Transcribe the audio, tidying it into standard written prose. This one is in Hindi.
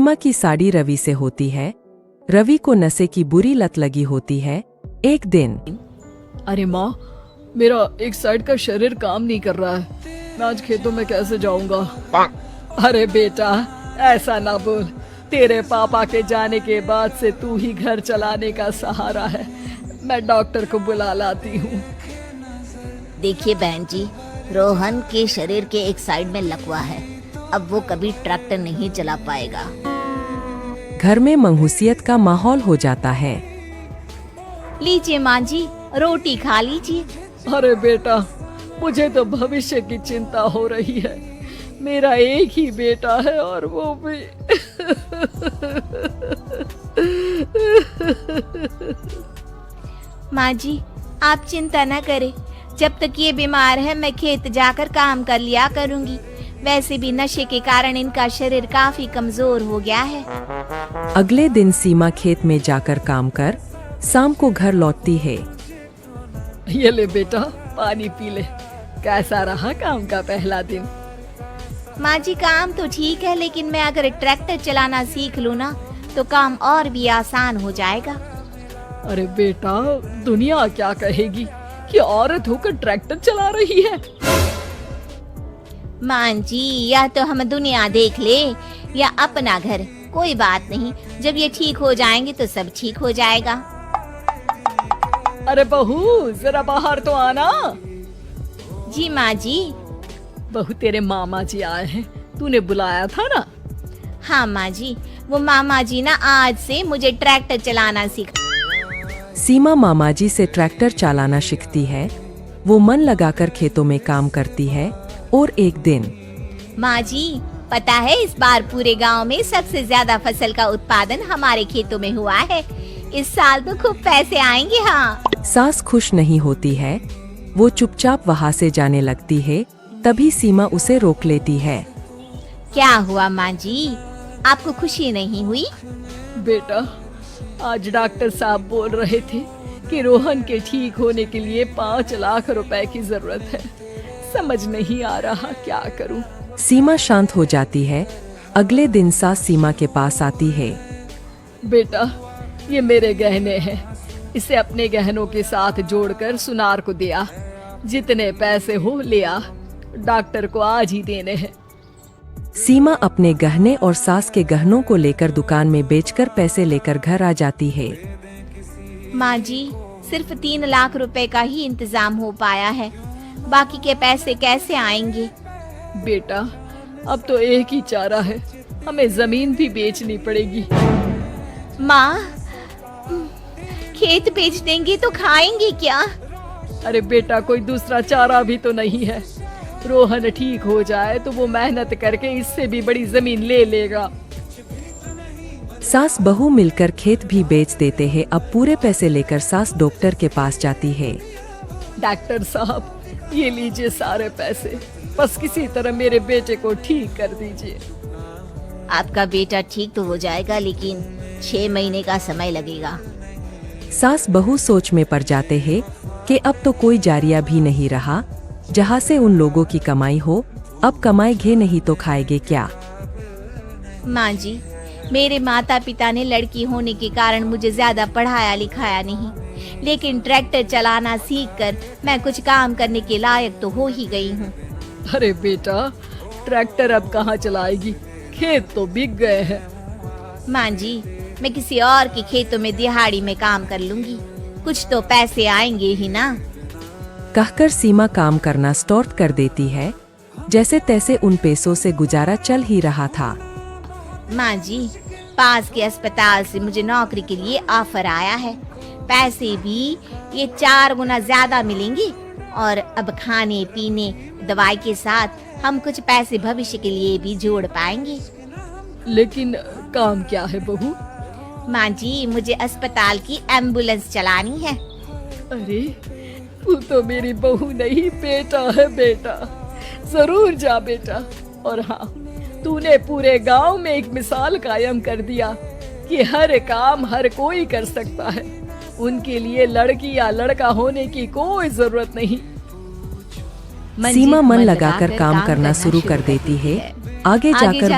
सीमा की साड़ी रवि से होती है। रवि को नशे की बुरी लत लगी होती है। एक दिन, अरे माँ, मेरा एक साइड का शरीर काम नहीं कर रहा है। मैं आज खेतों में कैसे जाऊंगा? अरे बेटा, ऐसा ना बोल। तेरे पापा के जाने के बाद से तू ही घर चलाने का सहारा है। मैं डॉक्टर को बुला लाती हूँ। देखिए बहन जी, रोहन के शरीर के एक साइड में लकवा है। अब वो कभी ट्रैक्टर नहीं चला पाएगा। घर में मंहूसियत का माहौल हो जाता है। लीजिए माँ जी, रोटी खा लीजिए। अरे बेटा, मुझे तो भविष्य की चिंता हो रही है। मेरा एक ही बेटा है और वो भी माँ जी, आप चिंता न करें। जब तक ये बीमार है मैं खेत जाकर काम कर लिया करूँगी। वैसे भी नशे के कारण इनका शरीर काफी कमजोर हो गया है। अगले दिन सीमा खेत में जाकर काम कर शाम को घर लौटती है। ये ले बेटा, पानी पी ले। कैसा रहा काम का पहला दिन? माँ जी, काम तो ठीक है, लेकिन मैं अगर ट्रैक्टर चलाना सीख लूँ ना तो काम और भी आसान हो जाएगा। अरे बेटा, दुनिया क्या कहेगी कि औरत होकर ट्रैक्टर चला रही है? माँ जी, या तो हम दुनिया देख ले या अपना घर, कोई बात नहीं। जब ये ठीक हो जाएंगे तो सब ठीक हो जाएगा। अरे बहू, जरा बाहर तो आना। जी माँ जी। बहू, तेरे मामा जी आए हैं, तूने बुलाया था ना? हाँ माँ जी, वो मामा जी ना आज से मुझे ट्रैक्टर चलाना सिखा। सीमा मामाजी से ट्रैक्टर चलाना सीखती है। वो मन लगाकर खेतों में काम करती है। और एक दिन, माँ जी, पता है इस बार पूरे गांव में सबसे ज्यादा फसल का उत्पादन हमारे खेतों में हुआ है। इस साल तो खूब पैसे आएंगे। हाँ। सास खुश नहीं होती है। वो चुपचाप वहाँ से जाने लगती है। तभी सीमा उसे रोक लेती है। क्या हुआ माँ जी, आपको खुशी नहीं हुई? बेटा, आज डॉक्टर साहब बोल रहे थे कि रोहन के ठीक होने के लिए 5 लाख रुपए की जरूरत है। समझ नहीं आ रहा क्या करूं। सीमा शांत हो जाती है। अगले दिन सास सीमा के पास आती है। बेटा, ये मेरे गहने हैं। इसे अपने गहनों के साथ जोड़कर सुनार को दिया। जितने पैसे हो ले आ, डॉक्टर को आज ही देने हैं। सीमा अपने गहने और सास के गहनों को लेकर दुकान में बेचकर पैसे लेकर घर आ जाती है। माँ जी, सिर्फ 3 लाख रुपए का ही इंतजाम हो पाया है। बाकी के पैसे कैसे आएंगे? बेटा, अब तो एक ही चारा है, हमें जमीन भी बेचनी पड़ेगी। माँ, खेत बेच देंगे तो खाएंगे क्या? अरे बेटा, कोई दूसरा चारा भी तो नहीं है। रोहन ठीक हो जाए तो वो मेहनत करके इससे भी बड़ी जमीन ले लेगा। सास बहू मिलकर खेत भी बेच देते हैं। अब पूरे पैसे लेकर सास डॉक्टर के पास जाती है। डॉक्टर साहब, ये लीजिए सारे पैसे। बस किसी तरह मेरे बेटे को ठीक कर दीजिए। आपका बेटा ठीक तो हो जाएगा, लेकिन 6 महीने का समय लगेगा। सास बहू सोच में पड़ जाते हैं कि अब तो कोई जारिया भी नहीं रहा जहाँ से उन लोगों की कमाई हो। अब कमाएंगे नहीं तो खाएंगे क्या? माँ जी, मेरे माता पिता ने लड़की होने के कारण मुझे ज्यादा पढ़ाया लिखाया नहीं, लेकिन ट्रैक्टर चलाना सीखकर मैं कुछ काम करने के लायक तो हो ही गई हूँ। अरे बेटा, ट्रैक्टर अब कहाँ चलाएगी? खेत तो बिक गए हैं। माँ जी, मैं किसी और के खेतों में दिहाड़ी में काम कर लूंगी। कुछ तो पैसे आएंगे ही ना। कहकर सीमा काम करना स्टार्ट कर देती है। जैसे तैसे उन पैसों से गुजारा चल ही रहा था। माँ जी, पास के अस्पताल से मुझे नौकरी के लिए ऑफर आया है। पैसे भी ये 4 गुना ज्यादा मिलेंगे और अब खाने पीने दवाई के साथ हम कुछ पैसे भविष्य के लिए भी जोड़ पाएंगे। लेकिन काम क्या है बहू? माँ जी, मुझे अस्पताल की एम्बुलेंस चलानी है। अरे, तू तो मेरी बहू नहीं, बेटा है। बेटा, जरूर जा बेटा। और हाँ, तूने पूरे गांव में एक मिसाल कायम कर दिया कि हर काम हर कोई कर सकता है। उनके लिए लड़की या लड़का होने की कोई जरूरत नहीं। सीमा मन लगाकर काम करना शुरू कर देती है। आगे जाकर वो